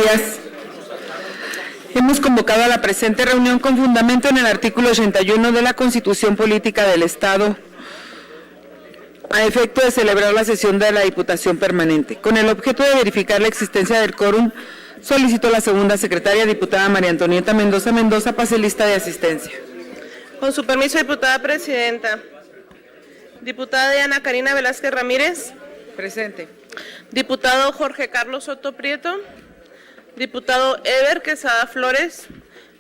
días. Hemos convocado a la presente reunión con fundamento en el artículo 81 de la Constitución Política del Estado a efecto de celebrar la sesión de la Diputación Permanente. Con el objeto de verificar la existencia del quórum, solicito a la segunda secretaria, diputada María Antonieta Mendoza, pase lista de asistencia. Con su permiso, diputada presidenta. Diputada Diana Karina Velázquez Ramírez. Presente. Diputado Jorge Carlos Soto Prieto. Diputado Eber Quesada Flores.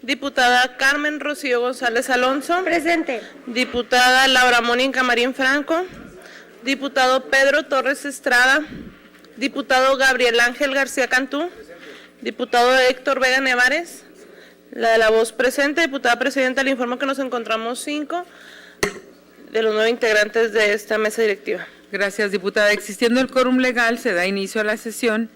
Diputada Carmen Rocío González Alonso. Presente. Diputada Laura Mónica Marín Franco. Diputado Pedro Torres Estrada. Diputado Gabriel Ángel García Cantú. Diputado Héctor Vega Nevares. La de la voz presente. Diputada presidenta, le informo que nos encontramos 5 de los 9 integrantes de esta mesa directiva. Gracias, diputada. Existiendo el quórum legal, se da inicio a la sesión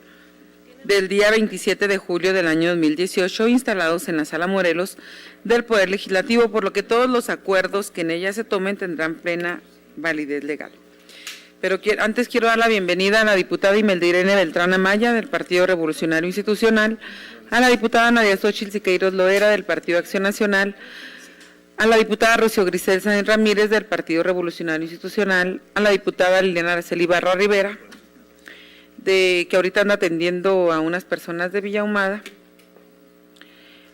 del día 27 de julio del año 2018, instalados en la Sala Morelos del Poder Legislativo, por lo que todos los acuerdos que en ella se tomen tendrán plena validez legal. Pero antes quiero dar la bienvenida a la diputada Imelda Irene Beltrán Amaya, del Partido Revolucionario Institucional, a la diputada Nadia Xochitl Siqueiros Loera, del Partido Acción Nacional, a la diputada Rocío Grisel Sáenz Ramírez, del Partido Revolucionario Institucional, a la diputada Liliana Araceli Barra Rivera, que ahorita anda atendiendo a unas personas de Villa Ahumada,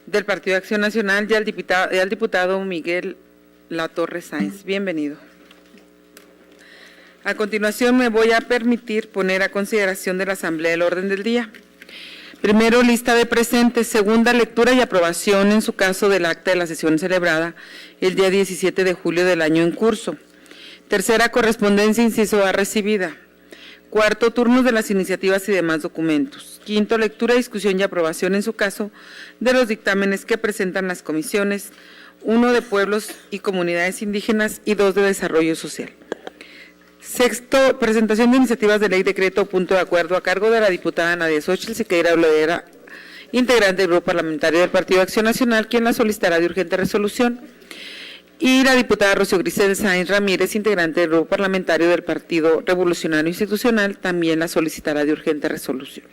del Partido Acción Nacional, y al diputado Miguel Latorre Sáenz. Bienvenido. A continuación me voy a permitir poner a consideración de la Asamblea el orden del día. Primero, lista de presentes. Segunda, lectura y aprobación, en su caso, del acta de la sesión celebrada el día 17 de julio del año en curso. Tercera, correspondencia, inciso A, recibida. Cuarto, turnos de las iniciativas y demás documentos. Quinto, lectura, discusión y aprobación, en su caso, de los dictámenes que presentan las comisiones, 1 de pueblos y comunidades indígenas y 2 de desarrollo social. Sexto, presentación de iniciativas de ley, decreto o punto de acuerdo a cargo de la diputada Nadia Xochitl Siqueiros Loera, integrante del Grupo Parlamentario del Partido Acción Nacional, quien la solicitará de urgente resolución, y la diputada Rocío Grisel Sáenz Ramírez, integrante del Grupo Parlamentario del Partido Revolucionario Institucional, también la solicitará de urgente resolución.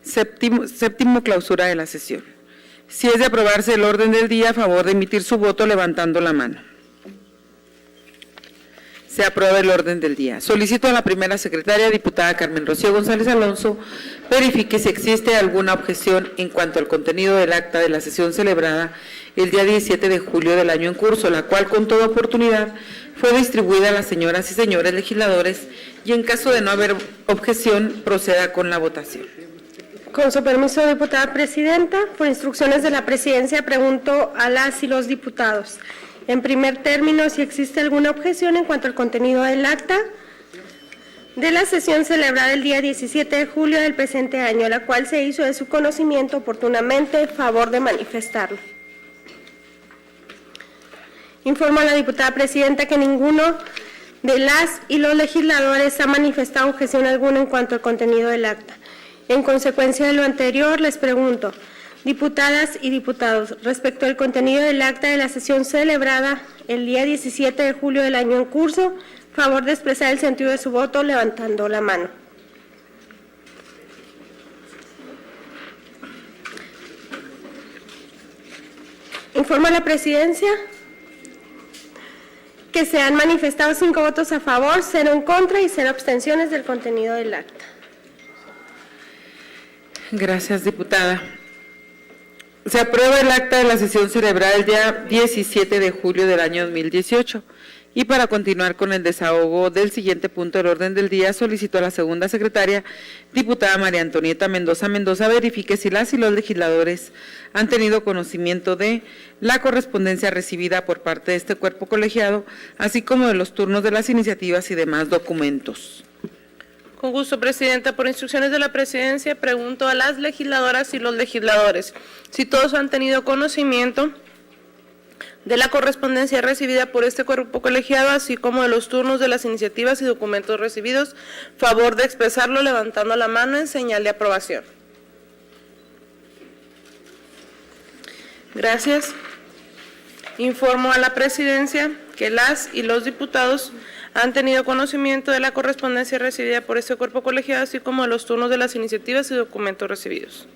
Séptimo, clausura de la sesión. Si es de aprobarse el orden del día, a favor de emitir su voto levantando la mano. Se aprueba el orden del día. Solicito a la primera secretaria, diputada Carmen Rocío González Alonso, verifique si existe alguna objeción en cuanto al contenido del acta de la sesión celebrada el día 17 de julio del año en curso, la cual con toda oportunidad fue distribuida a las señoras y señores legisladores, y en caso de no haber objeción, proceda con la votación. Con su permiso, diputada presidenta, por instrucciones de la presidencia, pregunto a las y los diputados. En primer término, si existe alguna objeción en cuanto al contenido del acta de la sesión celebrada el día 17 de julio del presente año, la cual se hizo de su conocimiento oportunamente, favor de manifestarlo. Informo a la diputada presidenta que ninguno de las y los legisladores ha manifestado objeción alguna en cuanto al contenido del acta. En consecuencia de lo anterior, les pregunto, diputadas y diputados, respecto al contenido del acta de la sesión celebrada el día 17 de julio del año en curso, favor de expresar el sentido de su voto levantando la mano. Informo a la presidencia que se han manifestado 5 votos a favor, 0 en contra y 0 abstenciones del contenido del acta. Gracias, diputada. Se aprueba el acta de la sesión celebrada el día 17 de julio del año 2018. Y para continuar con el desahogo del siguiente punto del orden del día, solicito a la segunda secretaria, diputada María Antonieta Mendoza, verifique si las y los legisladores han tenido conocimiento de la correspondencia recibida por parte de este cuerpo colegiado, así como de los turnos de las iniciativas y demás documentos. Con gusto, presidenta. Por instrucciones de la presidencia, pregunto a las legisladoras y los legisladores si todos han tenido conocimiento de la correspondencia recibida por este cuerpo colegiado, así como de los turnos de las iniciativas y documentos recibidos. Favor de expresarlo levantando la mano en señal de aprobación. Gracias. Informo a la presidencia que las y los diputados han tenido conocimiento de la correspondencia recibida por este cuerpo colegiado, así como de los turnos de las iniciativas y documentos recibidos.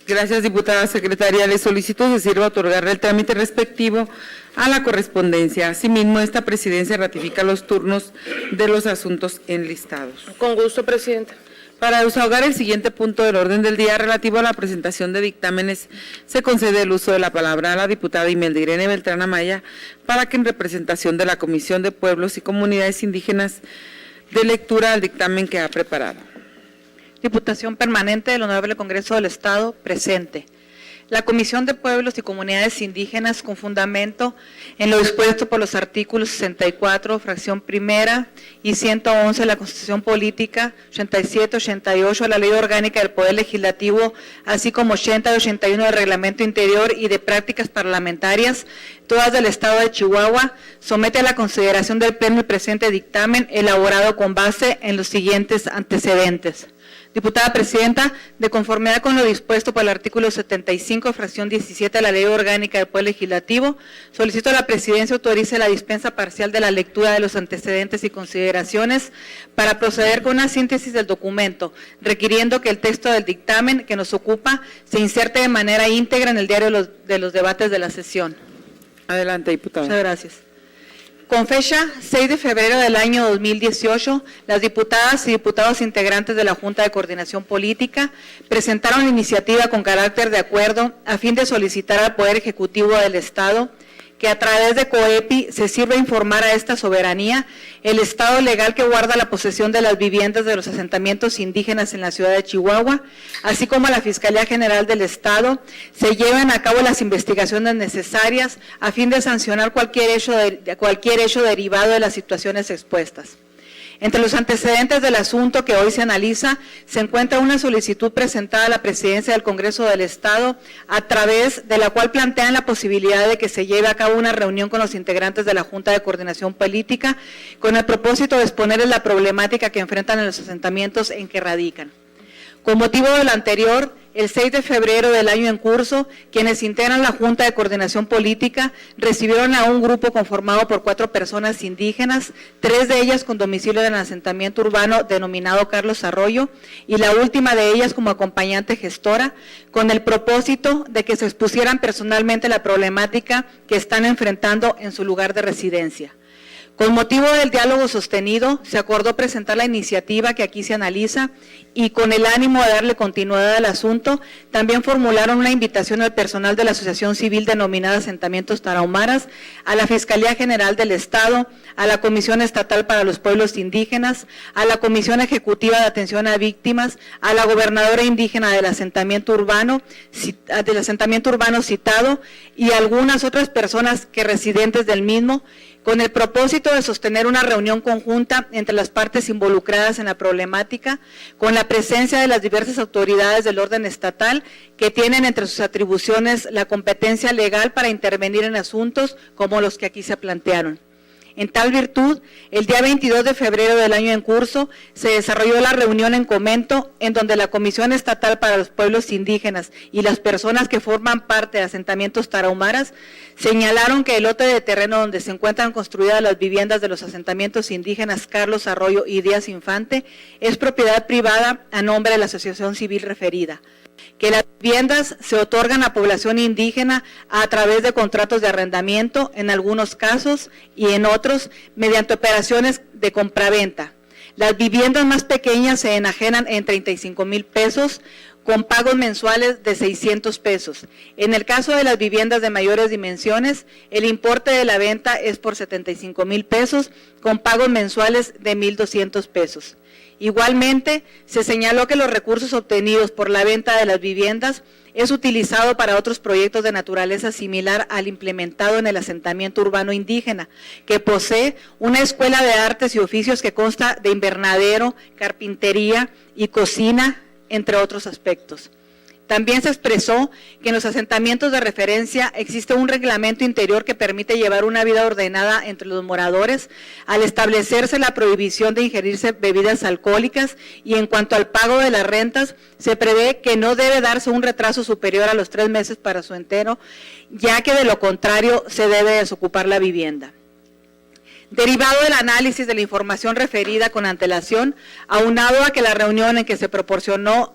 Gracias, diputada secretaria. Le solicito se sirva otorgarle el trámite respectivo a la correspondencia. Asimismo, esta presidencia ratifica los turnos de los asuntos enlistados. Con gusto, presidenta. Para desahogar el siguiente punto del orden del día relativo a la presentación de dictámenes, se concede el uso de la palabra a la diputada Imelda Irene Beltrán Amaya para que en representación de la Comisión de Pueblos y Comunidades Indígenas dé lectura al dictamen que ha preparado. Diputación Permanente del Honorable Congreso del Estado, presente. La Comisión de Pueblos y Comunidades Indígenas, con fundamento en lo dispuesto por los artículos 64, fracción primera y 111 de la Constitución Política, 87, 88 de la Ley Orgánica del Poder Legislativo, así como 80 y 81 del Reglamento Interior y de Prácticas Parlamentarias, todas del Estado de Chihuahua, somete a la consideración del Pleno el presente dictamen elaborado con base en los siguientes antecedentes. Diputada Presidenta, de conformidad con lo dispuesto por el artículo 75, fracción 17 de la Ley Orgánica del Poder Legislativo, solicito a la Presidencia autorice la dispensa parcial de la lectura de los antecedentes y consideraciones para proceder con una síntesis del documento, requiriendo que el texto del dictamen que nos ocupa se inserte de manera íntegra en el diario de los debates de la sesión. Adelante, diputada. Muchas gracias. Con fecha 6 de febrero del año 2018, las diputadas y diputados integrantes de la Junta de Coordinación Política presentaron la iniciativa con carácter de acuerdo a fin de solicitar al Poder Ejecutivo del Estado que a través de COEPI se sirva a informar a esta soberanía el estado legal que guarda la posesión de las viviendas de los asentamientos indígenas en la ciudad de Chihuahua, así como a la Fiscalía General del Estado, se lleven a cabo las investigaciones necesarias a fin de sancionar cualquier hecho derivado de las situaciones expuestas. Entre los antecedentes del asunto que hoy se analiza, se encuentra una solicitud presentada a la Presidencia del Congreso del Estado, a través de la cual plantean la posibilidad de que se lleve a cabo una reunión con los integrantes de la Junta de Coordinación Política, con el propósito de exponerles la problemática que enfrentan en los asentamientos en que radican. Con motivo de lo anterior, el 6 de febrero del año en curso, quienes integran la Junta de Coordinación Política recibieron a un grupo conformado por 4 personas indígenas, 3 de ellas con domicilio en el asentamiento urbano denominado Carlos Arroyo, y la última de ellas como acompañante gestora, con el propósito de que se expusieran personalmente la problemática que están enfrentando en su lugar de residencia. Con motivo del diálogo sostenido, se acordó presentar la iniciativa que aquí se analiza y con el ánimo de darle continuidad al asunto, también formularon una invitación al personal de la Asociación Civil denominada Asentamientos Tarahumaras, a la Fiscalía General del Estado, a la Comisión Estatal para los Pueblos Indígenas, a la Comisión Ejecutiva de Atención a Víctimas, a la gobernadora indígena del asentamiento urbano citado y algunas otras personas que residentes del mismo, con el propósito de sostener una reunión conjunta entre las partes involucradas en la problemática, con la presencia de las diversas autoridades del orden estatal que tienen entre sus atribuciones la competencia legal para intervenir en asuntos como los que aquí se plantearon. En tal virtud, el día 22 de febrero del año en curso, se desarrolló la reunión en Comento, en donde la Comisión Estatal para los Pueblos Indígenas y las personas que forman parte de asentamientos tarahumaras señalaron que el lote de terreno donde se encuentran construidas las viviendas de los asentamientos indígenas Carlos Arroyo y Díaz Infante es propiedad privada a nombre de la asociación civil referida, que las viviendas se otorgan a población indígena a través de contratos de arrendamiento, en algunos casos, y en otros, mediante operaciones de compraventa. Las viviendas más pequeñas se enajenan en 35,000 pesos, con pagos mensuales de 600 pesos. En el caso de las viviendas de mayores dimensiones, el importe de la venta es por 75,000 pesos, con pagos mensuales de 1,200 pesos. Igualmente, se señaló que los recursos obtenidos por la venta de las viviendas es utilizado para otros proyectos de naturaleza similar al implementado en el asentamiento urbano indígena, que posee una escuela de artes y oficios que consta de invernadero, carpintería y cocina, entre otros aspectos. También se expresó que en los asentamientos de referencia existe un reglamento interior que permite llevar una vida ordenada entre los moradores al establecerse la prohibición de ingerirse bebidas alcohólicas, y en cuanto al pago de las rentas, se prevé que no debe darse un retraso superior a los 3 meses para su entero, ya que de lo contrario se debe desocupar la vivienda. Derivado del análisis de la información referida con antelación, aunado a que la reunión en que se proporcionó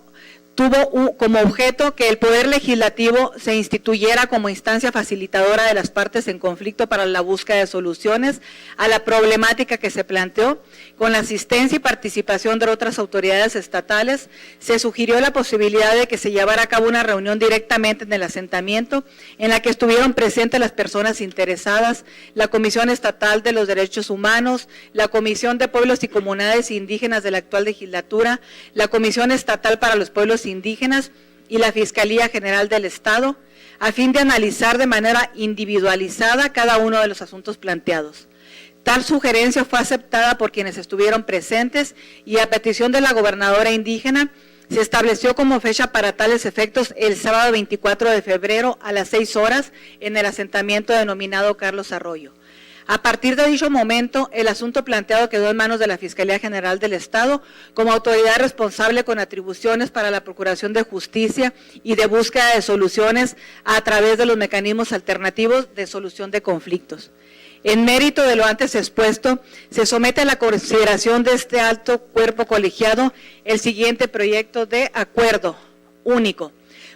tuvo como objeto que el Poder Legislativo se instituyera como instancia facilitadora de las partes en conflicto para la búsqueda de soluciones a la problemática que se planteó, con la asistencia y participación de otras autoridades estatales, se sugirió la posibilidad de que se llevara a cabo una reunión directamente en el asentamiento, en la que estuvieron presentes las personas interesadas, la Comisión Estatal de los Derechos Humanos, la Comisión de Pueblos y Comunidades Indígenas de la actual legislatura, la Comisión Estatal para los Pueblos Indígenas y la Fiscalía General del Estado, a fin de analizar de manera individualizada cada uno de los asuntos planteados. Tal sugerencia fue aceptada por quienes estuvieron presentes y a petición de la gobernadora indígena se estableció como fecha para tales efectos el sábado 24 de febrero a las 6 horas en el asentamiento denominado Carlos Arroyo. A partir de dicho momento, el asunto planteado quedó en manos de la Fiscalía General del Estado como autoridad responsable con atribuciones para la procuración de justicia y de búsqueda de soluciones a través de los mecanismos alternativos de solución de conflictos. En mérito de lo antes expuesto, se somete a la consideración de este alto cuerpo colegiado el siguiente proyecto de acuerdo único.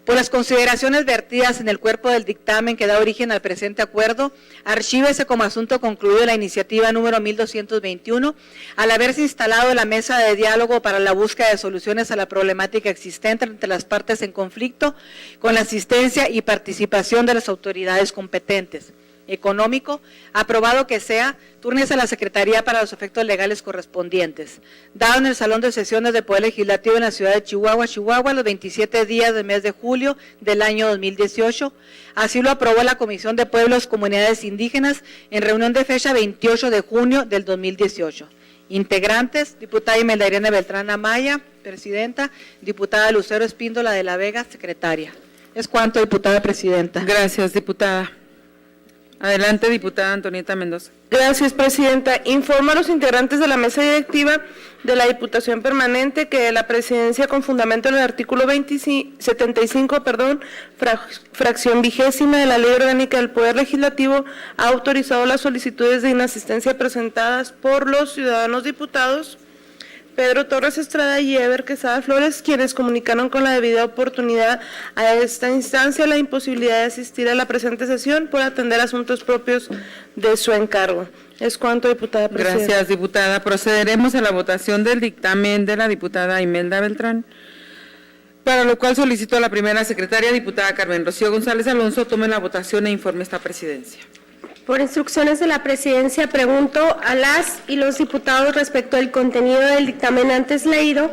Por las consideraciones vertidas en el cuerpo del dictamen que da origen al presente acuerdo, archívese como asunto concluido la iniciativa número 1221, al haberse instalado la mesa de diálogo para la búsqueda de soluciones a la problemática existente entre las partes en conflicto, con la asistencia y participación de las autoridades competentes. Económico, aprobado que sea, túrnese a la Secretaría para los efectos legales correspondientes. Dado en el Salón de Sesiones del Poder Legislativo en la ciudad de Chihuahua, los 27 días del mes de julio del año 2018. Así lo aprobó la Comisión de Pueblos y Comunidades Indígenas en reunión de fecha 28 de junio del 2018. Integrantes, diputada Imelda Irene Beltrán Amaya, presidenta, diputada Lucero Espíndola de la Vega, secretaria. Es cuanto, diputada presidenta. Gracias, diputada. Adelante, diputada Antonieta Mendoza. Gracias, presidenta. Informo a los integrantes de la mesa directiva de la Diputación Permanente que la presidencia, con fundamento en el artículo 75, fracción 20 de la Ley Orgánica del Poder Legislativo, ha autorizado las solicitudes de inasistencia presentadas por los ciudadanos diputados Pedro Torres Estrada y Eber Quesada Flores, quienes comunicaron con la debida oportunidad a esta instancia la imposibilidad de asistir a la presente sesión por atender asuntos propios de su encargo. Es cuanto, diputada presidenta. Gracias, diputada. Procederemos a la votación del dictamen de la diputada Imelda Beltrán, para lo cual solicito a la primera secretaria, diputada Carmen Rocío González Alonso, tome la votación e informe esta presidencia. Por instrucciones de la presidencia, pregunto a las y los diputados respecto al contenido del dictamen antes leído.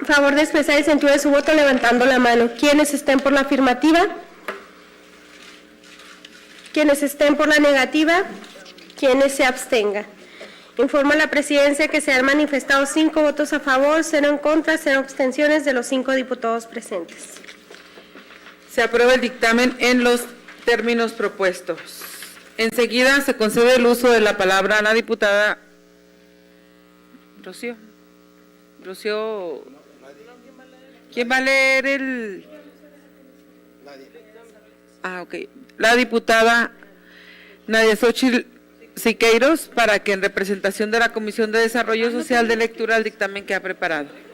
Favor de expresar el sentido de su voto levantando la mano. ¿Quiénes estén por la afirmativa? ¿Quiénes estén por la negativa? ¿Quiénes se abstengan? Informa la presidencia que se han manifestado 5 votos a favor, 0 en contra, 0 abstenciones de los 5 diputados presentes. Se aprueba el dictamen en los términos propuestos. Enseguida se concede el uso de la palabra a la diputada Rocío. ¿Quién va a leer el? Ok. La diputada Nadia Xochitl Siqueiros, para que en representación de la Comisión de Desarrollo Social dé lectura al dictamen que ha preparado.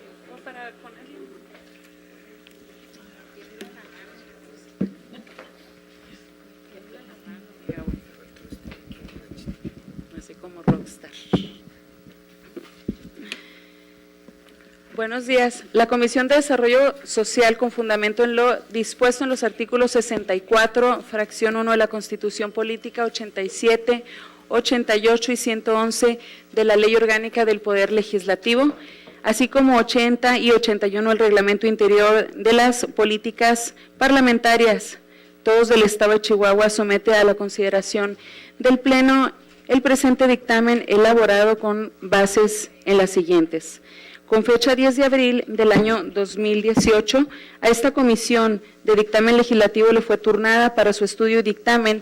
Como rockstar. Buenos días. La Comisión de Desarrollo Social, con fundamento en lo dispuesto en los artículos 64, fracción 1 de la Constitución Política, 87, 88 y 111 de la Ley Orgánica del Poder Legislativo, así como 80 y 81 del Reglamento Interior de las Políticas Parlamentarias, todos del Estado de Chihuahua, somete a la consideración del Pleno el presente dictamen elaborado con bases en las siguientes. con fecha 10 de abril del año 2018, a esta comisión de dictamen legislativo le fue turnada para su estudio y dictamen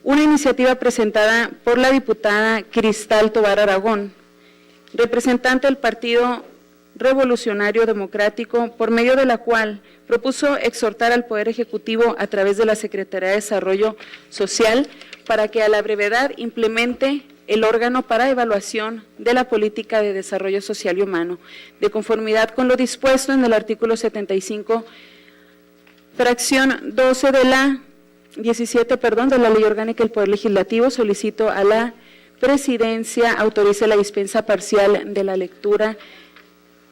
una iniciativa presentada por la diputada Cristal Tobar Aragón, representante del Partido Revolucionario Democrático, por medio de la cual propuso exhortar al Poder Ejecutivo a través de la Secretaría de Desarrollo Social para que a la brevedad implemente el órgano para evaluación de la política de desarrollo social y humano, de conformidad con lo dispuesto en el artículo 75, fracción 12 de la 17, de la Ley Orgánica del Poder Legislativo. Solicito a la Presidencia autorice la dispensa parcial de la lectura.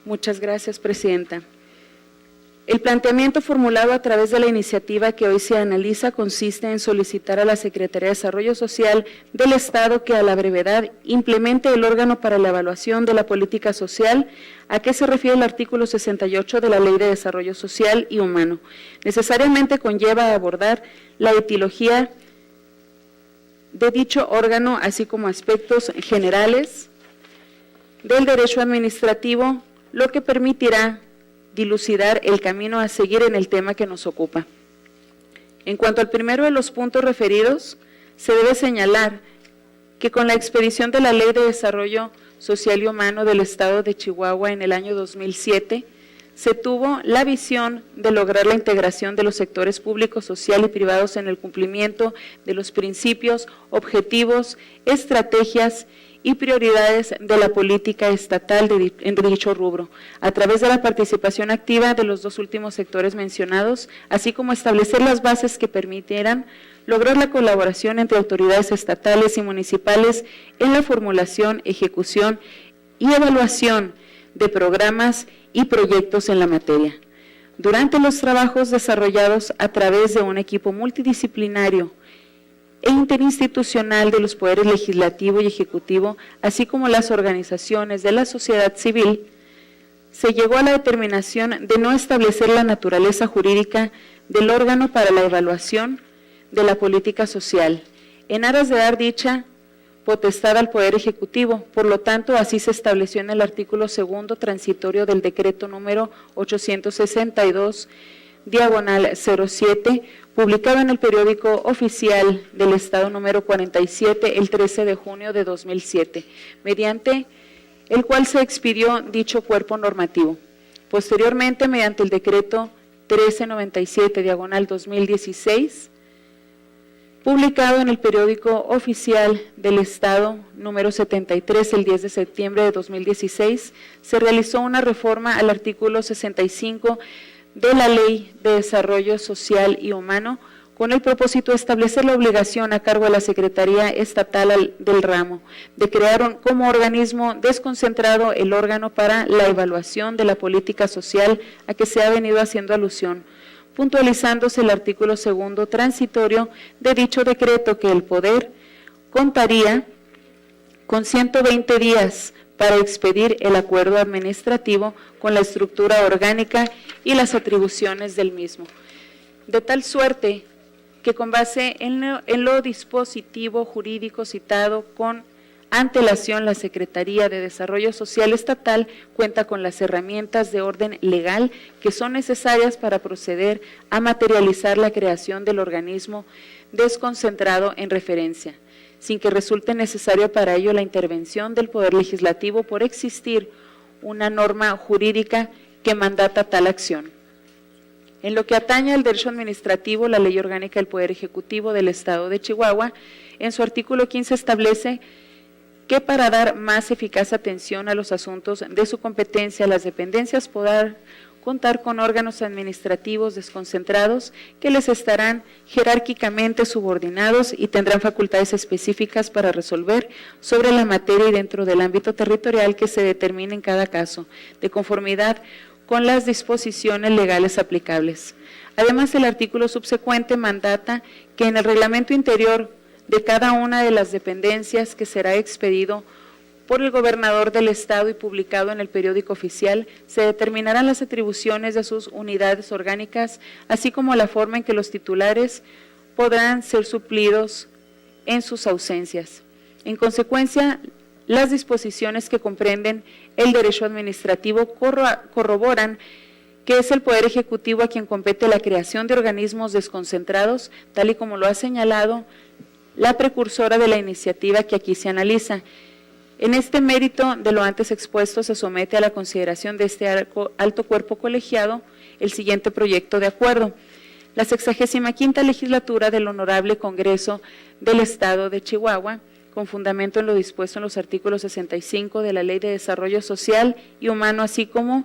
Muchas gracias, Presidenta. El planteamiento formulado a través de la iniciativa que hoy se analiza consiste en solicitar a la Secretaría de Desarrollo Social del Estado que a la brevedad implemente el órgano para la evaluación de la política social, a que se refiere el artículo 68 de la Ley de Desarrollo Social y Humano. Necesariamente conlleva abordar la etiología de dicho órgano, así como aspectos generales del derecho administrativo, lo que permitirá dilucidar el camino a seguir en el tema que nos ocupa. En cuanto al primero de los puntos referidos, se debe señalar que con la expedición de la Ley de Desarrollo Social y Humano del Estado de Chihuahua en el año 2007, se tuvo la visión de lograr la integración de los sectores públicos, social y privados en el cumplimiento de los principios, objetivos, estrategias y prioridades de la política estatal en dicho rubro, a través de la participación activa de los dos últimos sectores mencionados, así como establecer las bases que permitieran lograr la colaboración entre autoridades estatales y municipales en la formulación, ejecución y evaluación de programas y proyectos en la materia. Durante los trabajos desarrollados a través de un equipo multidisciplinario e interinstitucional de los poderes legislativo y ejecutivo, así como las organizaciones de la sociedad civil, se llegó a la determinación de no establecer la naturaleza jurídica del órgano para la evaluación de la política social, en aras de dar dicha potestad al Poder Ejecutivo. Por lo tanto, así se estableció en el artículo segundo transitorio del decreto número 862, diagonal 07, publicado en el periódico oficial del Estado número 47 el 13 de junio de 2007, mediante el cual se expidió dicho cuerpo normativo. Posteriormente, mediante el decreto 1397, diagonal 2016, publicado en el periódico oficial del Estado número 73 el 10 de septiembre de 2016, se realizó una reforma al artículo 65 de la Ley de Desarrollo Social y Humano, con el propósito de establecer la obligación a cargo de la Secretaría Estatal del ramo de crear como organismo desconcentrado el órgano para la evaluación de la política social a que se ha venido haciendo alusión, puntualizándose el artículo segundo transitorio de dicho decreto que el Poder contaría con 120 días para expedir el acuerdo administrativo con la estructura orgánica y las atribuciones del mismo. De tal suerte que con base en lo dispositivo jurídico citado con antelación, la Secretaría de Desarrollo Social Estatal cuenta con las herramientas de orden legal que son necesarias para proceder a materializar la creación del organismo desconcentrado en referencia, sin que resulte necesario para ello la intervención del Poder Legislativo por existir una norma jurídica que mandata tal acción. En lo que atañe al derecho administrativo, la Ley Orgánica del Poder Ejecutivo del Estado de Chihuahua, en su artículo 15 establece que para dar más eficaz atención a los asuntos de su competencia, las dependencias podrán contar con órganos administrativos desconcentrados que les estarán jerárquicamente subordinados y tendrán facultades específicas para resolver sobre la materia y dentro del ámbito territorial que se determine en cada caso, de conformidad con las disposiciones legales aplicables. Además, el artículo subsecuente mandata que en el reglamento interior de cada una de las dependencias que será expedido por el gobernador del Estado y publicado en el periódico oficial, se determinarán las atribuciones de sus unidades orgánicas, así como la forma en que los titulares podrán ser suplidos en sus ausencias. En consecuencia, las disposiciones que comprenden el derecho administrativo corroboran que es el Poder Ejecutivo a quien compete la creación de organismos desconcentrados, tal y como lo ha señalado la precursora de la iniciativa que aquí se analiza. En este mérito de lo antes expuesto se somete a la consideración de este alto cuerpo colegiado el siguiente proyecto de acuerdo. La 65ª legislatura del Honorable Congreso del Estado de Chihuahua, con fundamento en lo dispuesto en los artículos 65 de la Ley de Desarrollo Social y Humano, así como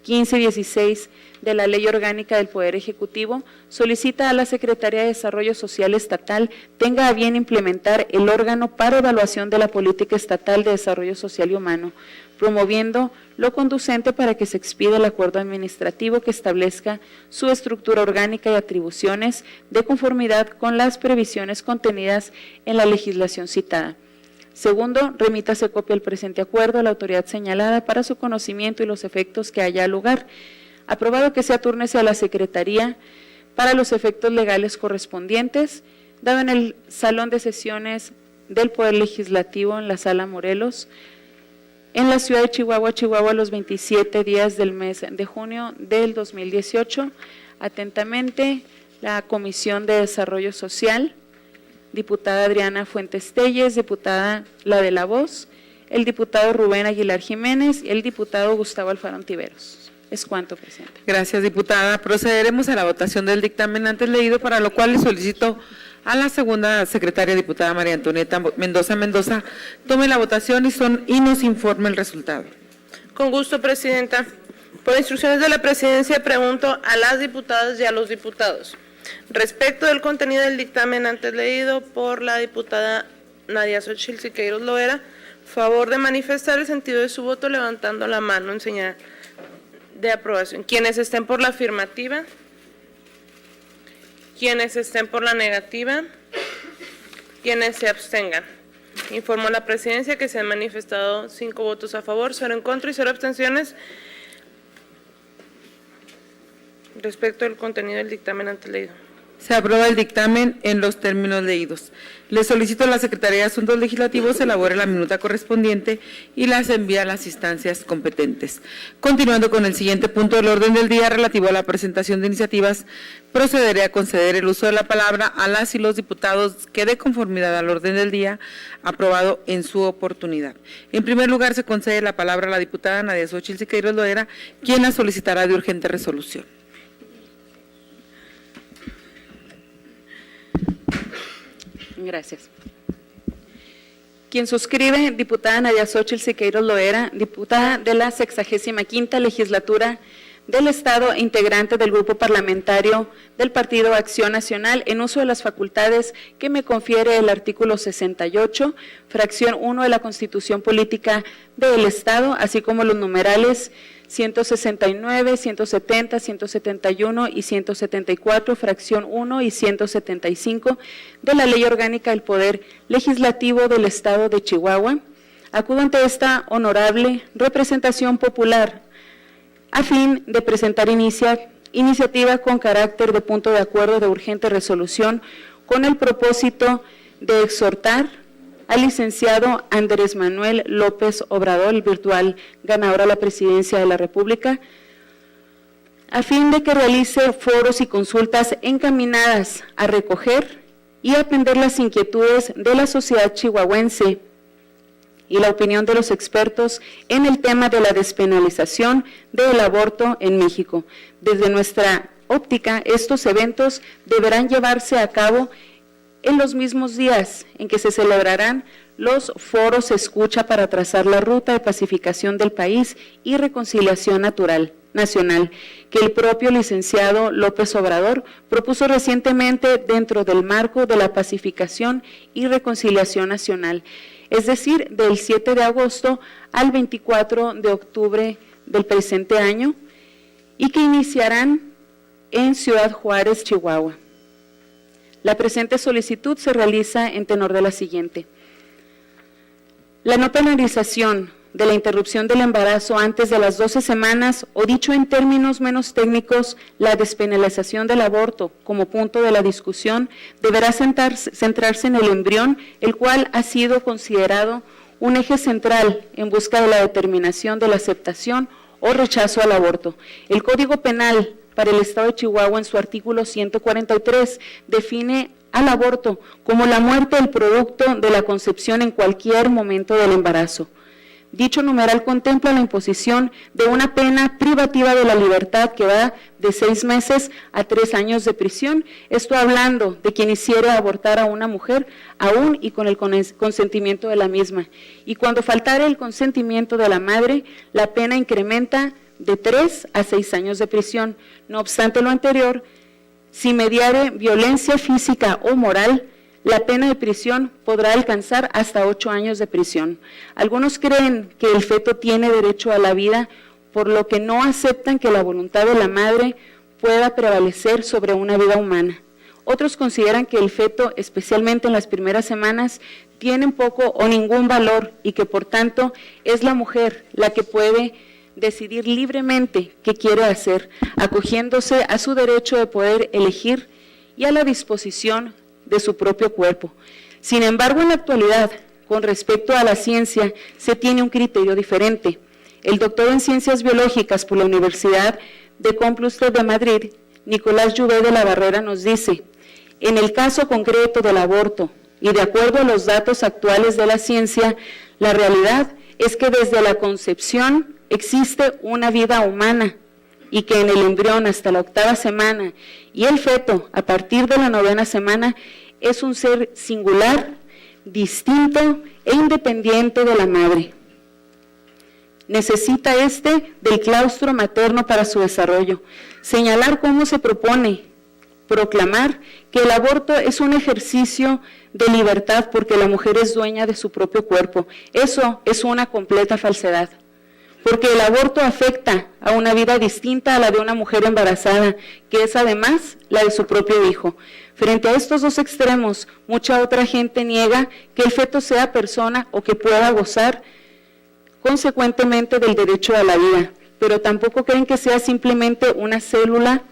15 y 16 de la Ley Orgánica del Poder Ejecutivo, solicita a la Secretaría de Desarrollo Social Estatal tenga a bien implementar el órgano para evaluación de la política estatal de desarrollo social y humano, promoviendo lo conducente para que se expida el acuerdo administrativo que establezca su estructura orgánica y atribuciones de conformidad con las previsiones contenidas en la legislación citada. Segundo, remítase copia del presente acuerdo a la autoridad señalada para su conocimiento y los efectos que haya lugar. Aprobado que se turnese a la Secretaría para los efectos legales correspondientes, dado en el Salón de Sesiones del Poder Legislativo en la Sala Morelos, en la ciudad de Chihuahua, Chihuahua, los 27 días del mes de junio del 2018. Atentamente, la Comisión de Desarrollo Social, diputada Adriana Fuentes Telles, diputada La de la Voz, el diputado Rubén Aguilar Jiménez y el diputado Gustavo Alfarón Tiveros. Es cuanto, presidenta. Gracias, diputada. Procederemos a la votación del dictamen antes leído, para lo cual le solicito a la segunda secretaria, diputada María Antonieta Mendoza, tome la votación y nos informe el resultado. Con gusto, presidenta. Por instrucciones de la presidencia, pregunto a las diputadas y a los diputados. Respecto del contenido del dictamen antes leído por la diputada Nadia Xochitl Siqueiros Loera, favor de manifestar el sentido de su voto levantando la mano en señal de aprobación. Quienes estén por la afirmativa, quienes estén por la negativa, quienes se abstengan. Informo a la presidencia que se han manifestado 5 votos a favor, 0 en contra y 0 abstenciones respecto del contenido del dictamen antes leído. Se aprueba el dictamen en los términos leídos. Le solicito a la Secretaría de Asuntos Legislativos elabore la minuta correspondiente y las envíe a las instancias competentes. Continuando con el siguiente punto del orden del día relativo a la presentación de iniciativas, procederé a conceder el uso de la palabra a las y los diputados que, de conformidad al orden del día, aprobado en su oportunidad. En primer lugar, se concede la palabra a la diputada Nadia Xochitl Siqueiros Loera, quien la solicitará de urgente resolución. Gracias. Quien suscribe, diputada Nadia Xochitl Siqueiros Loera, diputada de la 65ª legislatura del Estado e integrante del grupo parlamentario del Partido Acción Nacional, en uso de las facultades que me confiere el artículo 68, fracción 1 de la Constitución Política del Estado, así como los numerales 169, 170, 171 y 174, fracción 1 y 175 de la Ley Orgánica del Poder Legislativo del Estado de Chihuahua, acudo ante esta honorable representación popular a fin de presentar iniciativa con carácter de punto de acuerdo de urgente resolución con el propósito de exhortar al licenciado Andrés Manuel López Obrador, el virtual ganador a la presidencia de la República, a fin de que realice foros y consultas encaminadas a recoger y atender las inquietudes de la sociedad chihuahuense y la opinión de los expertos en el tema de la despenalización del aborto en México. Desde nuestra óptica, estos eventos deberán llevarse a cabo en los mismos días en que se celebrarán los foros escucha para trazar la ruta de pacificación del país y reconciliación nacional, que el propio licenciado López Obrador propuso recientemente dentro del marco de la pacificación y reconciliación nacional, es decir, del 7 de agosto al 24 de octubre del presente año, y que iniciarán en Ciudad Juárez, Chihuahua. La presente solicitud se realiza en tenor de la siguiente. La no penalización de la interrupción del embarazo antes de las 12 semanas, o dicho en términos menos técnicos, la despenalización del aborto como punto de la discusión, deberá centrarse en el embrión, el cual ha sido considerado un eje central en busca de la determinación de la aceptación o rechazo al aborto. El Código Penal para el Estado de Chihuahua, en su artículo 143, define al aborto como la muerte del producto de la concepción en cualquier momento del embarazo. Dicho numeral contempla la imposición de una pena privativa de la libertad que va de 6 meses a 3 años de prisión, esto hablando de quien hiciera abortar a una mujer aún y con el consentimiento de la misma. Y cuando faltara el consentimiento de la madre, la pena incrementa de 3 a 6 años de prisión. No obstante lo anterior, si mediare violencia física o moral, la pena de prisión podrá alcanzar hasta 8 años de prisión. Algunos creen que el feto tiene derecho a la vida, por lo que no aceptan que la voluntad de la madre pueda prevalecer sobre una vida humana. Otros consideran que el feto, especialmente en las primeras semanas, tiene poco o ningún valor y que por tanto es la mujer la que puede decidir libremente qué quiere hacer, acogiéndose a su derecho de poder elegir y a la disposición de su propio cuerpo. Sin embargo, en la actualidad, con respecto a la ciencia, se tiene un criterio diferente. El doctor en Ciencias Biológicas por la Universidad de Complutense de Madrid, Nicolás Jouvet de la Barrera, nos dice: en el caso concreto del aborto, y de acuerdo a los datos actuales de la ciencia, la realidad es que desde la concepción existe una vida humana y que en el embrión hasta la 8ª semana y el feto a partir de la 9ª semana es un ser singular, distinto e independiente de la madre. Necesita del claustro materno para su desarrollo. Señalar cómo se propone proclamar que el aborto es un ejercicio de libertad porque la mujer es dueña de su propio cuerpo. Eso es una completa falsedad, porque el aborto afecta a una vida distinta a la de una mujer embarazada, que es además la de su propio hijo. Frente a estos dos extremos, mucha otra gente niega que el feto sea persona o que pueda gozar consecuentemente del derecho a la vida, pero tampoco creen que sea simplemente una célula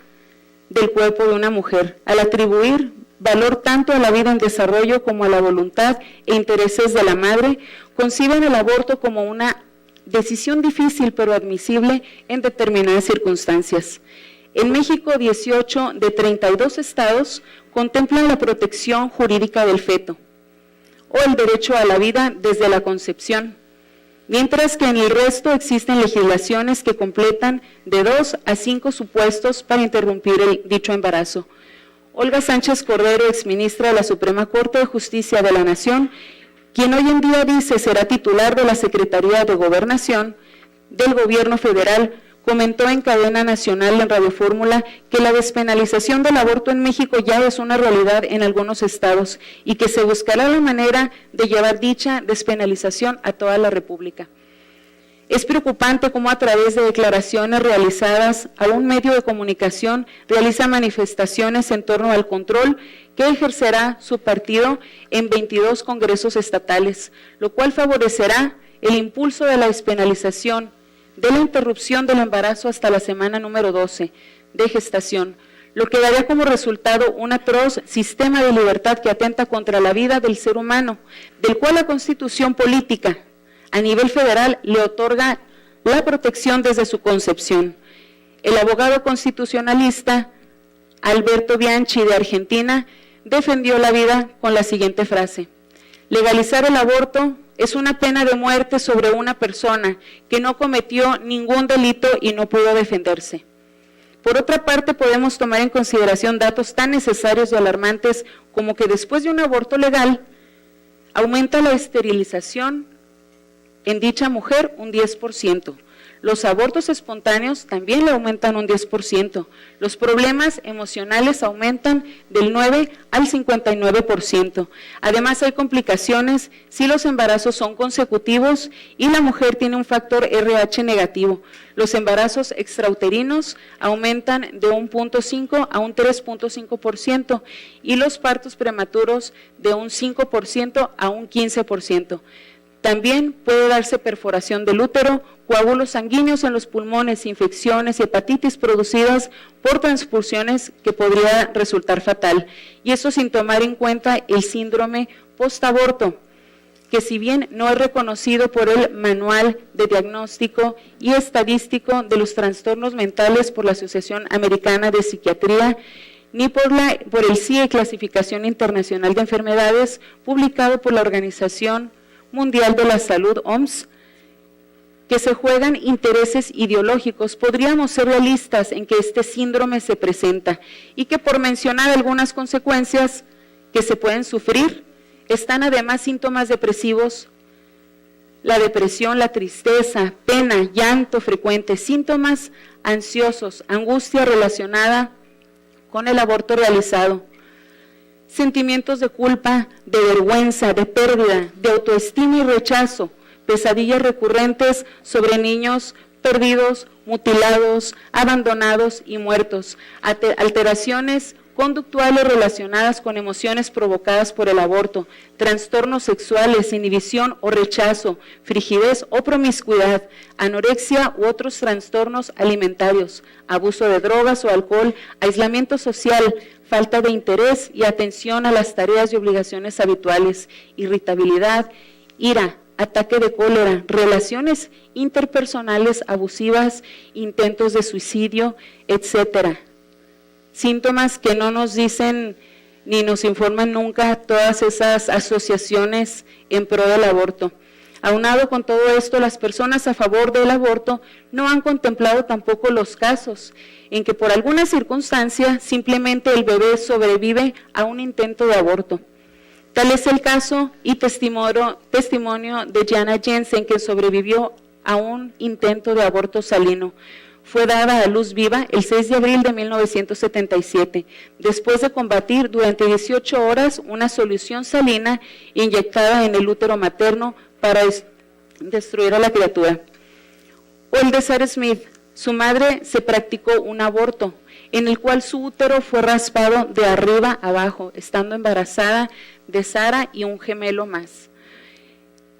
del cuerpo de una mujer. Al atribuir valor tanto a la vida en desarrollo como a la voluntad e intereses de la madre, conciben el aborto como una decisión difícil pero admisible en determinadas circunstancias. En México, 18 de 32 estados contemplan la protección jurídica del feto o el derecho a la vida desde la concepción, mientras que en el resto existen legislaciones que completan de 2 a 5 supuestos para interrumpir dicho embarazo. Olga Sánchez Cordero, exministra de la Suprema Corte de Justicia de la Nación, quien hoy en día dice será titular de la Secretaría de Gobernación del Gobierno Federal, comentó en cadena nacional en Radio Fórmula que la despenalización del aborto en México ya es una realidad en algunos estados y que se buscará la manera de llevar dicha despenalización a toda la República. Es preocupante cómo a través de declaraciones realizadas a un medio de comunicación realiza manifestaciones en torno al control que ejercerá su partido en 22 congresos estatales, lo cual favorecerá el impulso de la despenalización de la interrupción del embarazo hasta la semana número 12 de gestación, lo que daría como resultado un atroz sistema de libertad que atenta contra la vida del ser humano, del cual la Constitución política a nivel federal le otorga la protección desde su concepción. El abogado constitucionalista Alberto Bianchi de Argentina defendió la vida con la siguiente frase: legalizar el aborto es una pena de muerte sobre una persona que no cometió ningún delito y no pudo defenderse. Por otra parte, podemos tomar en consideración datos tan necesarios y alarmantes como que después de un aborto legal, aumenta la esterilización en dicha mujer un 10%. Los abortos espontáneos también le aumentan un 10%. Los problemas emocionales aumentan del 9 al 59%. Además, hay complicaciones si los embarazos son consecutivos y la mujer tiene un factor RH negativo. Los embarazos extrauterinos aumentan de un 0.5 a un 3.5% y los partos prematuros de un 5% a un 15%. También puede darse perforación del útero, coágulos sanguíneos en los pulmones, infecciones y hepatitis producidas por transfusiones que podría resultar fatal. Y eso sin tomar en cuenta el síndrome postaborto. que si bien no es reconocido por el Manual de Diagnóstico y Estadístico de los Trastornos Mentales por la Asociación Americana de Psiquiatría, ni por el CIE Clasificación Internacional de Enfermedades, publicado por la Organización Mundial de la Salud, OMS, que se juegan intereses ideológicos, podríamos ser realistas en que este síndrome se presenta y que, por mencionar algunas consecuencias que se pueden sufrir, están además síntomas depresivos, la depresión, la tristeza, pena, llanto frecuente, síntomas ansiosos, angustia relacionada con el aborto realizado, sentimientos de culpa, de vergüenza, de pérdida, de autoestima y rechazo, pesadillas recurrentes sobre niños perdidos, mutilados, abandonados y muertos, alteraciones conductuales relacionadas con emociones provocadas por el aborto, trastornos sexuales, inhibición o rechazo, frigidez o promiscuidad, anorexia u otros trastornos alimentarios, abuso de drogas o alcohol, aislamiento social, falta de interés y atención a las tareas y obligaciones habituales, irritabilidad, ira, ataque de cólera, relaciones interpersonales abusivas, intentos de suicidio, etcétera. Síntomas que no nos dicen ni nos informan nunca todas esas asociaciones en pro del aborto. Aunado con todo esto, las personas a favor del aborto no han contemplado tampoco los casos en que por alguna circunstancia simplemente el bebé sobrevive a un intento de aborto. Tal es el caso y testimonio de Jana Jensen, que sobrevivió a un intento de aborto salino. Fue dada a luz viva el 6 de abril de 1977, después de combatir durante 18 horas una solución salina inyectada en el útero materno para destruir a la criatura. O el de Sarah Smith, su madre se practicó un aborto, en el cual su útero fue raspado de arriba a abajo, estando embarazada de Sarah y un gemelo más.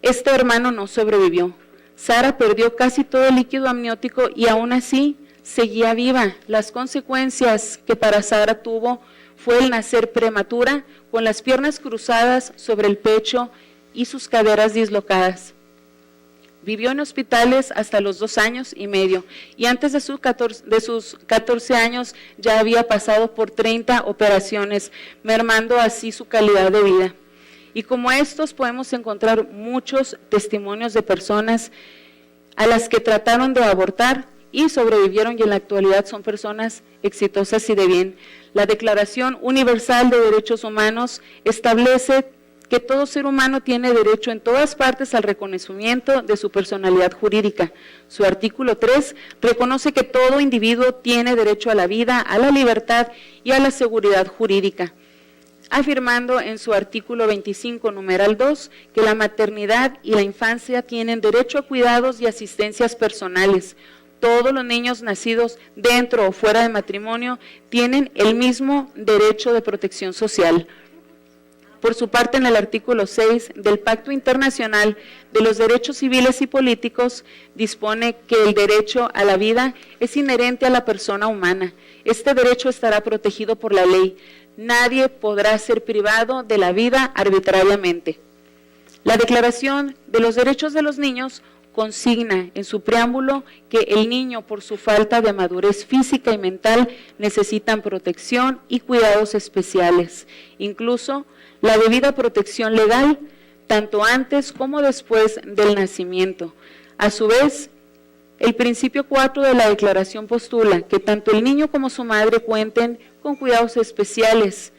Este hermano no sobrevivió. Sarah perdió casi todo el líquido amniótico y aún así seguía viva. Las consecuencias que para Sarah tuvo fue el nacer prematura, con las piernas cruzadas sobre el pecho y sus caderas dislocadas. Vivió en hospitales hasta los 2 años y medio y antes de sus 14 años ya había pasado por 30 operaciones, mermando así su calidad de vida. Y como estos podemos encontrar muchos testimonios de personas a las que trataron de abortar y sobrevivieron y en la actualidad son personas exitosas y de bien. La Declaración Universal de Derechos Humanos establece que todo ser humano tiene derecho en todas partes al reconocimiento de su personalidad jurídica. Su artículo 3 reconoce que todo individuo tiene derecho a la vida, a la libertad y a la seguridad jurídica, afirmando en su artículo 25, numeral 2, que la maternidad y la infancia tienen derecho a cuidados y asistencias personales. Todos los niños nacidos dentro o fuera de matrimonio tienen el mismo derecho de protección social. Por su parte, en el artículo 6 del Pacto Internacional de los Derechos Civiles y Políticos, dispone que el derecho a la vida es inherente a la persona humana. Este derecho estará protegido por la ley. Nadie podrá ser privado de la vida arbitrariamente. La Declaración de los Derechos de los Niños consigna en su preámbulo que el niño, por su falta de madurez física y mental, necesitan protección y cuidados especiales, incluso la debida protección legal, tanto antes como después del nacimiento. A su vez, el principio 4 de la Declaración postula que tanto el niño como su madre cuenten con cuidados especiales,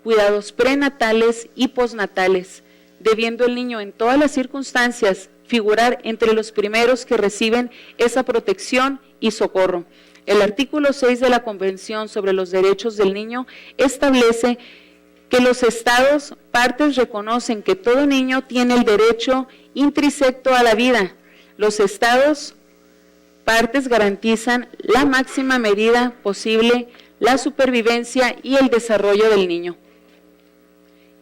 cuidados prenatales y postnatales, debiendo el niño en todas las circunstancias figurar entre los primeros que reciben esa protección y socorro. El artículo 6 de la Convención sobre los Derechos del Niño establece que los estados partes reconocen que todo niño tiene el derecho intrínseco a la vida. Los estados partes garantizan la máxima medida posible la supervivencia y el desarrollo del niño.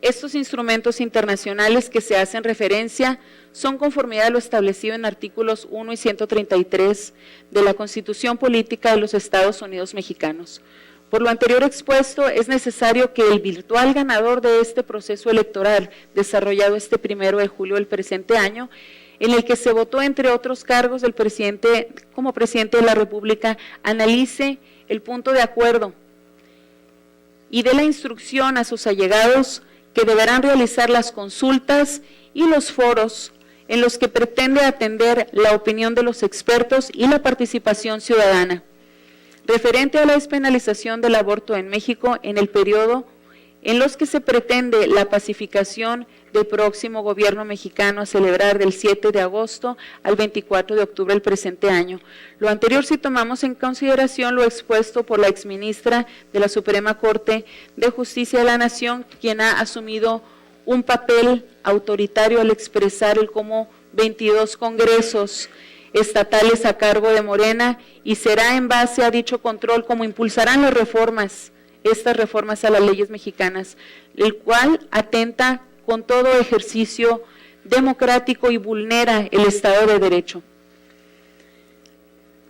Estos instrumentos internacionales que se hacen referencia son conformidad a lo establecido en artículos 1 y 133 de la Constitución Política de los Estados Unidos Mexicanos. Por lo anterior expuesto, es necesario que el virtual ganador de este proceso electoral, desarrollado este 1 de julio del presente año, en el que se votó, entre otros cargos, del presidente como presidente de la República, analice el punto de acuerdo y dé la instrucción a sus allegados que deberán realizar las consultas y los foros en los que pretende atender la opinión de los expertos y la participación ciudadana. Referente a la despenalización del aborto en México en el periodo en los que se pretende la pacificación del próximo gobierno mexicano a celebrar del 7 de agosto al 24 de octubre del presente año. Lo anterior si tomamos en consideración lo expuesto por la exministra de la Suprema Corte de Justicia de la Nación, quien ha asumido un papel autoritario al expresar el cómo 22 congresos estatales a cargo de Morena, y será en base a dicho control como impulsarán las reformas, estas reformas a las leyes mexicanas, el cual atenta con todo ejercicio democrático y vulnera el Estado de Derecho.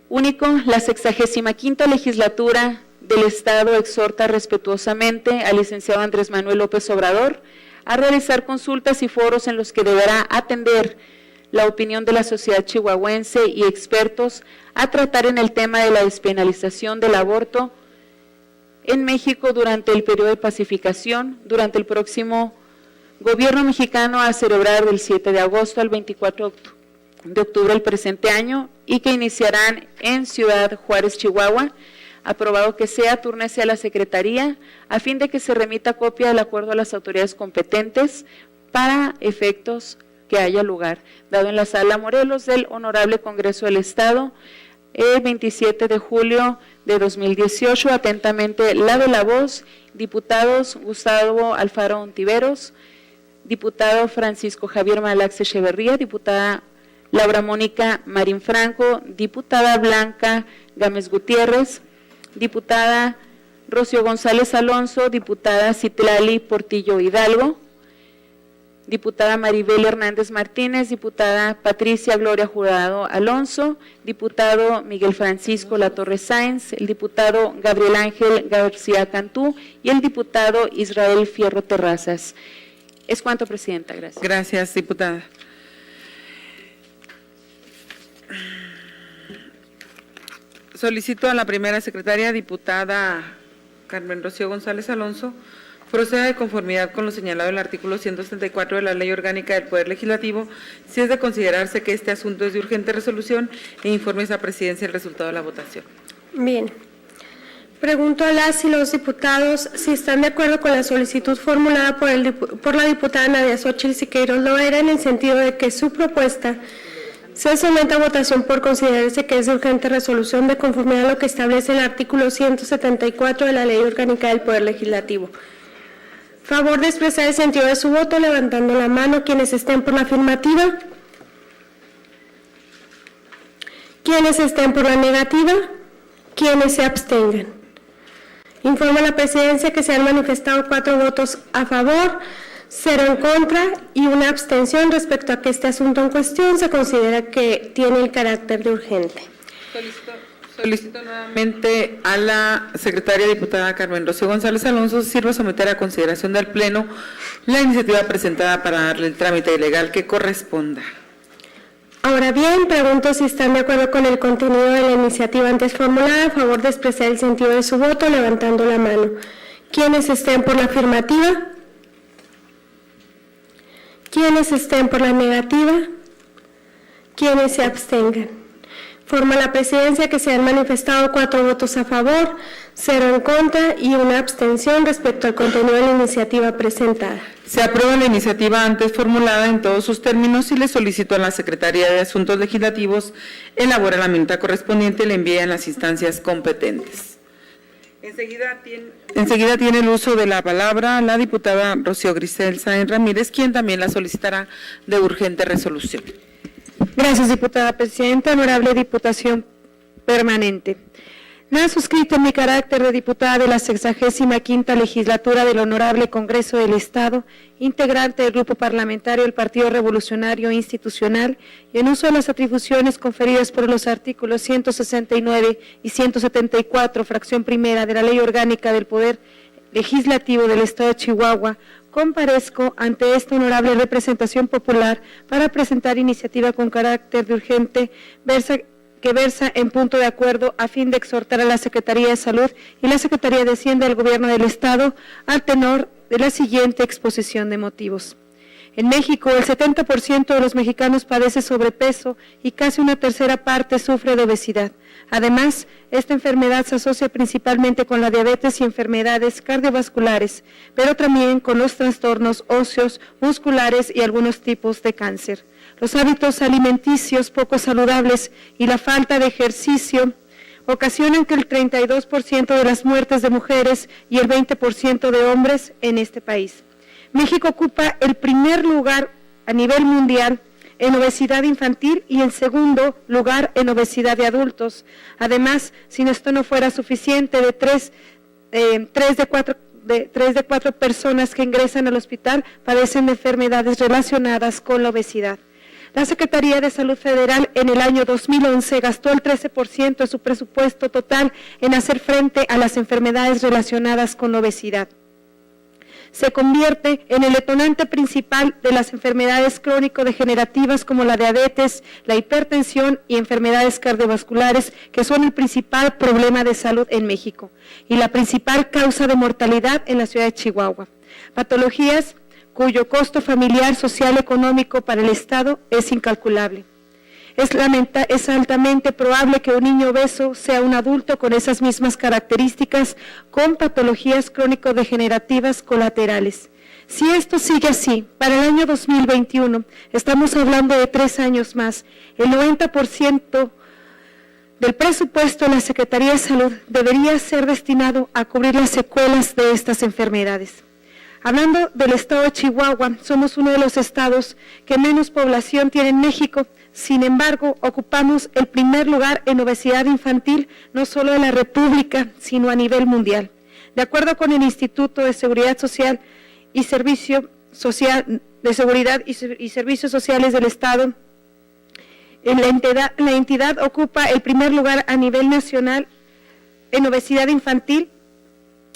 Único, la 65ª legislatura del Estado exhorta respetuosamente al licenciado Andrés Manuel López Obrador a realizar consultas y foros en los que deberá atender la opinión de la sociedad chihuahuense y expertos a tratar en el tema de la despenalización del aborto en México durante el periodo de pacificación, durante el próximo gobierno mexicano a celebrar del 7 de agosto al 24 de octubre del presente año y que iniciarán en Ciudad Juárez, Chihuahua. Aprobado que sea, túrnese a la Secretaría a fin de que se remita copia del acuerdo a las autoridades competentes para efectos que haya lugar, dado en la Sala Morelos del Honorable Congreso del Estado, el 27 de julio de 2018. Atentamente, la de la voz, diputados Gustavo Alfaro Ontiveros, diputado Francisco Javier Malax Echeverría, diputada Laura Mónica Marín Franco, diputada Blanca Gámez Gutiérrez, diputada Rocío González Alonso, diputada Citlali Portillo Hidalgo, diputada Maribel Hernández Martínez, diputada Patricia Gloria Jurado Alonso, diputado Miguel Francisco Latorre Sáenz, el diputado Gabriel Ángel García Cantú y el diputado Israel Fierro Terrazas. Es cuanto, Presidenta. Gracias. Gracias, diputada. Solicito a la primera secretaria, diputada Carmen Rocío González Alonso, proceda de conformidad con lo señalado en el artículo 174 de la Ley Orgánica del Poder Legislativo, si es de considerarse que este asunto es de urgente resolución, e informe a esa presidencia el resultado de la votación. Bien. Pregunto a las y los diputados si están de acuerdo con la solicitud formulada por la diputada Nadia Xóchitl Siqueiros Loera en el sentido de que su propuesta se someta a votación por considerarse que es de urgente resolución de conformidad a lo que establece el artículo 174 de la Ley Orgánica del Poder Legislativo. Favor de expresar el sentido de su voto levantando la mano quienes estén por la afirmativa. Quienes estén por la negativa. Quienes se abstengan. Informa a la presidencia que se han manifestado 4 votos a favor, 0 en contra y 1 abstención respecto a que este asunto en cuestión se considera que tiene el carácter de urgente. Solicito nuevamente a la secretaria diputada Carmen Rocío González Alonso sirva someter a consideración del Pleno la iniciativa presentada para darle el trámite legal que corresponda. Ahora bien, pregunto si están de acuerdo con el contenido de la iniciativa antes formulada, a favor de expresar el sentido de su voto, levantando la mano. Quienes estén por la afirmativa. Quienes estén por la negativa. Quienes se abstengan. Forma la presidencia que se han manifestado 4 votos a favor, 0 en contra y 1 abstención respecto al contenido de la iniciativa presentada. Se aprueba la iniciativa antes formulada en todos sus términos y le solicito a la Secretaría de Asuntos Legislativos elabore la minuta correspondiente y le envíe a las instancias competentes. Enseguida tiene el uso de la palabra la diputada Rocío Grisel Sáenz Ramírez, quien también la solicitará de urgente resolución. Gracias, diputada presidenta. Honorable Diputación Permanente. Nada suscrito en mi carácter de diputada de la 65ª Legislatura del Honorable Congreso del Estado, integrante del Grupo Parlamentario del Partido Revolucionario Institucional, y en uso de las atribuciones conferidas por los artículos 169 y 174, fracción primera de la Ley Orgánica del Poder Legislativo del Estado de Chihuahua, comparezco ante esta honorable representación popular para presentar iniciativa con carácter de urgente que versa en punto de acuerdo a fin de exhortar a la Secretaría de Salud y la Secretaría de Hacienda del Gobierno del Estado al tenor de la siguiente exposición de motivos. En México, el 70% de los mexicanos padece sobrepeso y casi una tercera parte sufre de obesidad. Además, esta enfermedad se asocia principalmente con la diabetes y enfermedades cardiovasculares, pero también con los trastornos óseos, musculares y algunos tipos de cáncer. Los hábitos alimenticios poco saludables y la falta de ejercicio ocasionan que el 32% de las muertes de mujeres y el 20% de hombres en este país. México ocupa el primer lugar a nivel mundial en obesidad infantil y el segundo lugar en obesidad de adultos. Además, si esto no fuera suficiente, de tres de cuatro personas que ingresan al hospital padecen de enfermedades relacionadas con la obesidad. La Secretaría de Salud Federal en el año 2011 gastó el 13% de su presupuesto total en hacer frente a las enfermedades relacionadas con la obesidad. Se convierte en el detonante principal de las enfermedades crónico-degenerativas como la diabetes, la hipertensión y enfermedades cardiovasculares, que son el principal problema de salud en México y la principal causa de mortalidad en la ciudad de Chihuahua. Patologías cuyo costo familiar, social, económico para el Estado es incalculable. Es altamente probable que un niño obeso sea un adulto con esas mismas características, con patologías crónico-degenerativas colaterales. Si esto sigue así, para el año 2021, estamos hablando de 3 años más, el 90% del presupuesto de la Secretaría de Salud debería ser destinado a cubrir las secuelas de estas enfermedades. Hablando del estado de Chihuahua, somos uno de los estados que menos población tiene en México. Sin embargo, ocupamos el primer lugar en obesidad infantil, no solo de la República, sino a nivel mundial. De acuerdo con el Instituto de Seguridad Social y Servicios Sociales del Estado, la entidad ocupa el primer lugar a nivel nacional en obesidad infantil.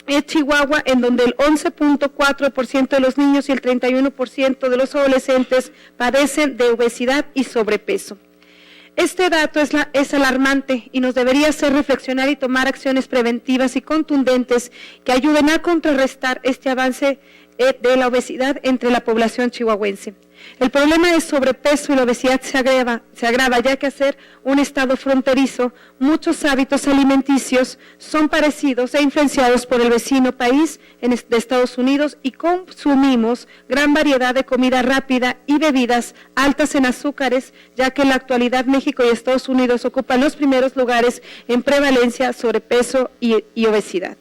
Es Chihuahua, en donde el 11.4% de los niños y el 31% de los adolescentes padecen de obesidad y sobrepeso. Este dato es alarmante y nos debería hacer reflexionar y tomar acciones preventivas y contundentes que ayuden a contrarrestar este avance de la obesidad entre la población chihuahuense. El problema de sobrepeso y la obesidad se agrava ya que al ser un estado fronterizo, muchos hábitos alimenticios son parecidos e influenciados por el vecino país de Estados Unidos y consumimos gran variedad de comida rápida y bebidas altas en azúcares, ya que en la actualidad México y Estados Unidos ocupan los primeros lugares en prevalencia, sobrepeso y obesidad.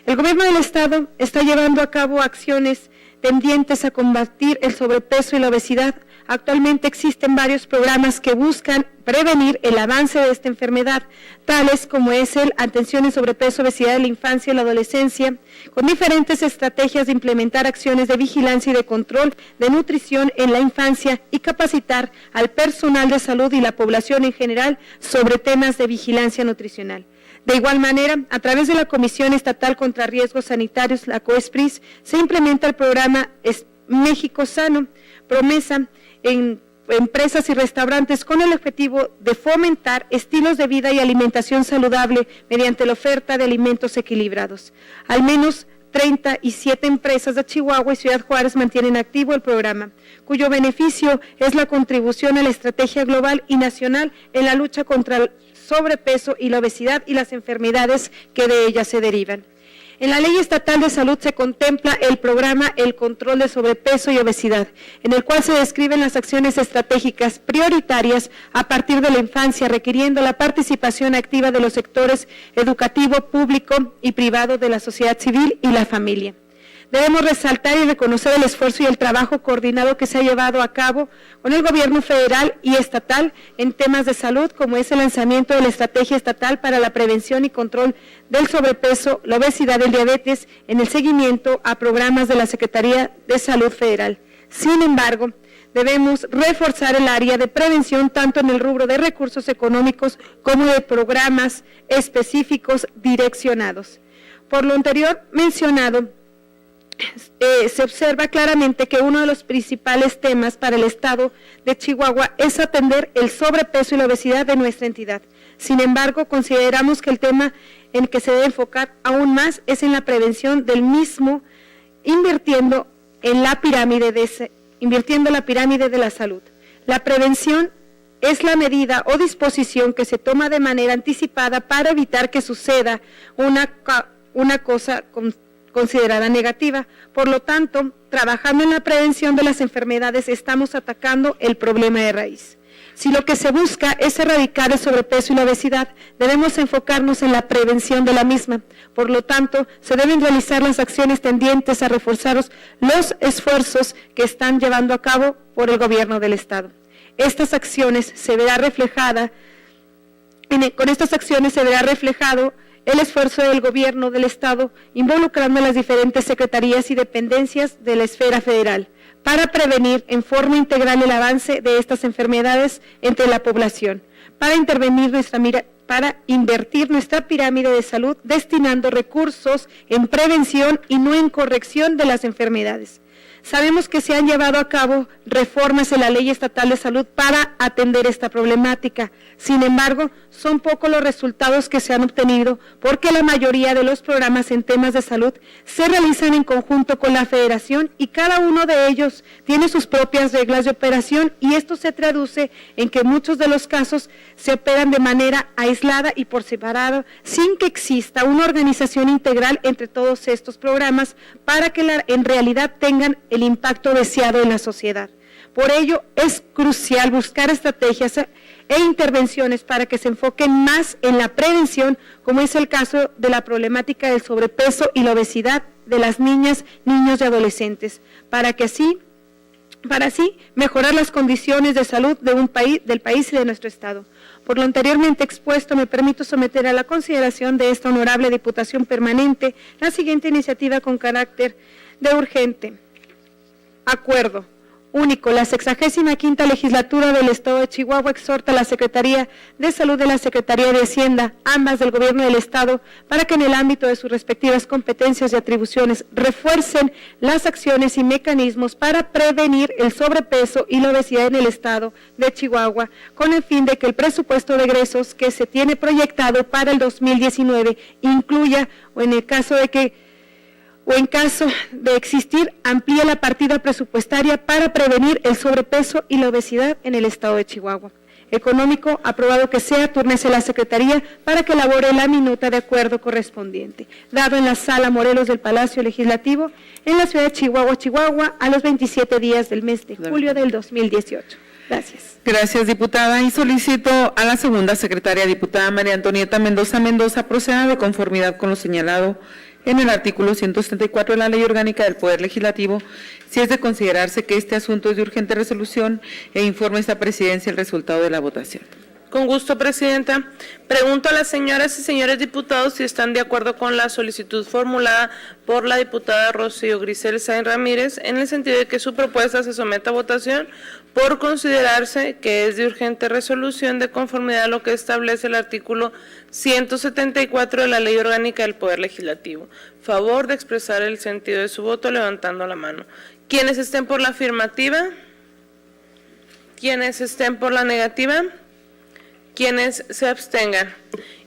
El gobierno del Estado está llevando a cabo acciones tendientes a combatir el sobrepeso y la obesidad. Actualmente existen varios programas que buscan prevenir el avance de esta enfermedad, tales como es el Atención en Sobrepeso, Obesidad de la Infancia y la Adolescencia, con diferentes estrategias de implementar acciones de vigilancia y de control de nutrición en la infancia y capacitar al personal de salud y la población en general sobre temas de vigilancia nutricional. De igual manera, a través de la Comisión Estatal contra Riesgos Sanitarios, la COESPRIS, se implementa el programa México Sano, promesa en empresas y restaurantes con el objetivo de fomentar estilos de vida y alimentación saludable mediante la oferta de alimentos equilibrados. Al menos 37 empresas de Chihuahua y Ciudad Juárez mantienen activo el programa, cuyo beneficio es la contribución a la estrategia global y nacional en la lucha contra el sobrepeso y la obesidad y las enfermedades que de ellas se derivan. En la Ley Estatal de Salud se contempla el programa El Control de Sobrepeso y Obesidad, en el cual se describen las acciones estratégicas prioritarias a partir de la infancia, requiriendo la participación activa de los sectores educativo, público y privado de la sociedad civil y la familia. debemos resaltar y reconocer el esfuerzo y el trabajo coordinado que se ha llevado a cabo con el gobierno federal y estatal en temas de salud, como es el lanzamiento de la Estrategia Estatal para la Prevención y Control del Sobrepeso, la Obesidad y el Diabetes, en el seguimiento a programas de la Secretaría de Salud Federal. Sin embargo, debemos reforzar el área de prevención tanto en el rubro de recursos económicos como de programas específicos direccionados. Por lo anterior mencionado, se observa claramente que uno de los principales temas para el Estado de Chihuahua es atender el sobrepeso y la obesidad de nuestra entidad. Sin embargo, consideramos que el tema en que se debe enfocar aún más es en la prevención del mismo, invirtiendo la pirámide de la salud. La prevención es la medida o disposición que se toma de manera anticipada para evitar que suceda una cosa considerada negativa. Por lo tanto, trabajando en la prevención de las enfermedades, estamos atacando el problema de raíz. Si lo que se busca es erradicar el sobrepeso y la obesidad, debemos enfocarnos en la prevención de la misma. Por lo tanto, se deben realizar las acciones tendientes a reforzar los esfuerzos que están llevando a cabo por el gobierno del Estado. Estas acciones se verá reflejado el esfuerzo del gobierno del Estado involucrando a las diferentes secretarías y dependencias de la esfera federal para prevenir en forma integral el avance de estas enfermedades entre la población, para invertir nuestra pirámide de salud destinando recursos en prevención y no en corrección de las enfermedades. Sabemos que se han llevado a cabo reformas en la Ley Estatal de Salud para atender esta problemática. Sin embargo, son pocos los resultados que se han obtenido porque la mayoría de los programas en temas de salud se realizan en conjunto con la Federación y cada uno de ellos tiene sus propias reglas de operación y esto se traduce en que muchos de los casos se operan de manera aislada y por separado sin que exista una organización integral entre todos estos programas para que en realidad tengan el impacto deseado en la sociedad. Por ello, es crucial buscar estrategias e intervenciones para que se enfoquen más en la prevención, como es el caso de la problemática del sobrepeso y la obesidad de las niñas, niños y adolescentes, para así mejorar las condiciones de salud del país y de nuestro Estado. Por lo anteriormente expuesto, me permito someter a la consideración de esta honorable Diputación Permanente la siguiente iniciativa con carácter de urgente. Acuerdo único. La 65ª legislatura del Estado de Chihuahua exhorta a la Secretaría de Salud de la Secretaría de Hacienda, ambas del Gobierno del Estado, para que en el ámbito de sus respectivas competencias y atribuciones refuercen las acciones y mecanismos para prevenir el sobrepeso y la obesidad en el Estado de Chihuahua, con el fin de que el presupuesto de egresos que se tiene proyectado para el 2019 incluya, en caso de existir, amplíe la partida presupuestaria para prevenir el sobrepeso y la obesidad en el Estado de Chihuahua. Económico, aprobado que sea, túrnese la Secretaría para que elabore la minuta de acuerdo correspondiente, dado en la Sala Morelos del Palacio Legislativo, en la ciudad de Chihuahua, Chihuahua, a los 27 días del mes de julio del 2018. Gracias. Gracias, diputada. Y solicito a la segunda secretaria, diputada María Antonieta Mendoza, proceda de conformidad con lo señalado en el artículo 174 de la Ley Orgánica del Poder Legislativo, si es de considerarse que este asunto es de urgente resolución, e informe a esta presidencia el resultado de la votación. Con gusto, presidenta. Pregunto a las señoras y señores diputados si están de acuerdo con la solicitud formulada por la diputada Rocío Grisel Sáenz Ramírez, en el sentido de que su propuesta se someta a votación por considerarse que es de urgente resolución de conformidad a lo que establece el artículo 174 de la Ley Orgánica del Poder Legislativo. Favor de expresar el sentido de su voto levantando la mano. ¿Quienes estén por la afirmativa? ¿Quienes estén por la negativa? Quienes se abstengan.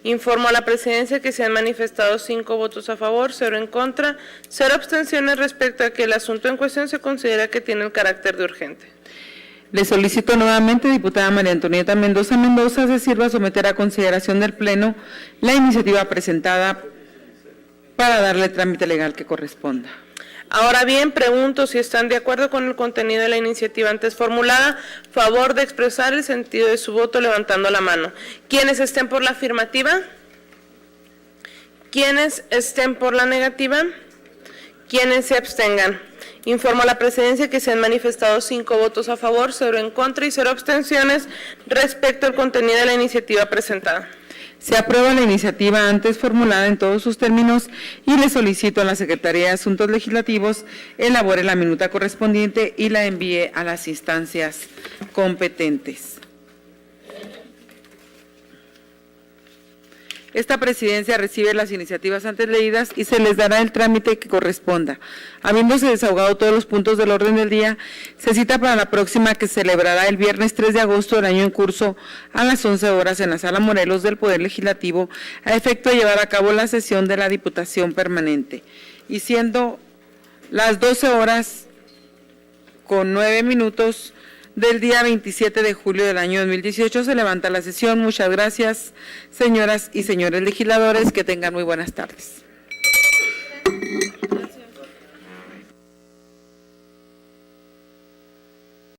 Informo a la presidencia que se han manifestado 5 votos a favor, 0 en contra, 0 abstenciones respecto a que el asunto en cuestión se considera que tiene el carácter de urgente. Le solicito nuevamente, diputada María Antonieta Mendoza, se sirva a someter a consideración del Pleno la iniciativa presentada para darle trámite legal que corresponda. Ahora bien, pregunto si están de acuerdo con el contenido de la iniciativa antes formulada. Favor de expresar el sentido de su voto levantando la mano. ¿Quiénes estén por la afirmativa? ¿Quiénes estén por la negativa? quienes se abstengan. Informo a la presidencia que se han manifestado 5 votos a favor, 0 en contra y 0 abstenciones respecto al contenido de la iniciativa presentada. Se aprueba la iniciativa antes formulada en todos sus términos y le solicito a la Secretaría de Asuntos Legislativos elabore la minuta correspondiente y la envíe a las instancias competentes. Esta presidencia recibe las iniciativas antes leídas y se les dará el trámite que corresponda. Habiéndose desahogado todos los puntos del orden del día, se cita para la próxima que se celebrará el viernes 3 de agosto del año en curso a las 11 horas en la Sala Morelos del Poder Legislativo a efecto de llevar a cabo la sesión de la Diputación Permanente. Y siendo las 12 horas con 9 minutos del día 27 de julio del año 2018 se levanta la sesión. Muchas gracias, señoras y señores legisladores. Que tengan muy buenas tardes.